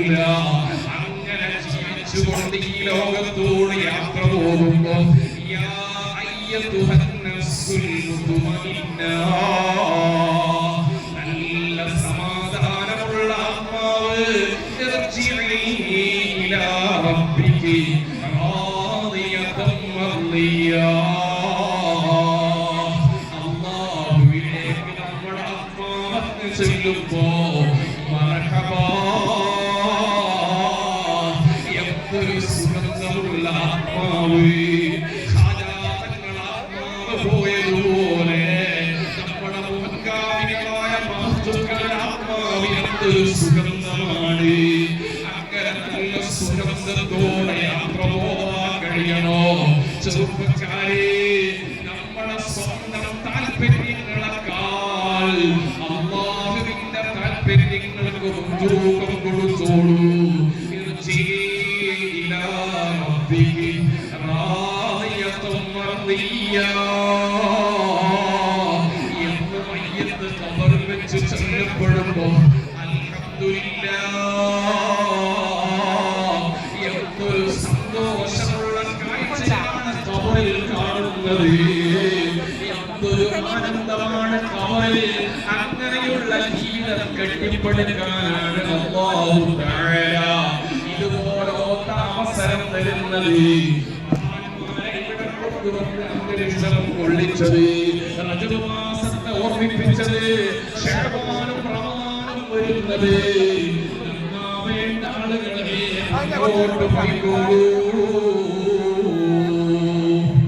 അങ്ങനെ ജീവിച്ചുകൊണ്ട് ഈ ലോകത്തോട് യാത്ര പോകുമ്പോ യാ അയ്യതുഹൻ നഫ്സുൽ മുത്മഇന്ന, നല്ല സമാധാനമുള്ള ആത്മാവ്, ഇർജിഇ ഇലാ റബ്ബികി റാദിയതൻ മർദിയാ, അല്ലാഹുവിലേക്ക് നമ്മുടെ ആത്മാവ് ചെല്ലുമ്പോ മർഹബാ, എന്തൊരു സുഗന്ധമുള്ള ആത്മാവ്, പോയതുപോലെ നമ്മുടെ മുൻഗാമികളായ മഹത്തുക്കളുടെ ആത്മാവിന് എന്തൊരു സുഗന്ധമാണ്. അങ്ങനെ നല്ല സുഗന്ധത്തോടെ യാത്ര പോകാൻ കഴിയണോ ചെറുപ്പക്കാരെ? നമ്മുടെ സ്വന്തം താല്പര്യങ്ങളെക്കാൾ അല്ലാഹുവിന്റെ താല്പര്യങ്ങൾക്ക് മുൻതൂക്കം കൊടുത്തോളൂ. എന്ന് മയ്യത്ത് ഖബറിൽ വെച്ച് ചൊല്ലപ്പെടുമ്പോ അൽഹംദുലില്ലാഹ്, എന്തൊരു സന്തോഷമുള്ള കാഴ്ചയാണ് ഖബറിൽ കാണുന്നത്, എന്തൊരു ആനന്ദമാണ് ഖബറിൽ. അങ്ങനെയുള്ള ജീവിതം കെട്ടിപ്പടുക്കാനാണ് അല്ലാഹു തആല ഇതുപോലത്തെ അവസരം തരുന്നത്. അന്തരീക്ഷം കൊള്ളിച്ചത്, റജബ് മാസത്തെ ഓർമ്മിപ്പിച്ചത്, ശഅബാനും റമദാനും വരുന്നത്, വേണ്ട ആളുകളെ അങ്ങോട്ട് പോയിക്കോളൂ.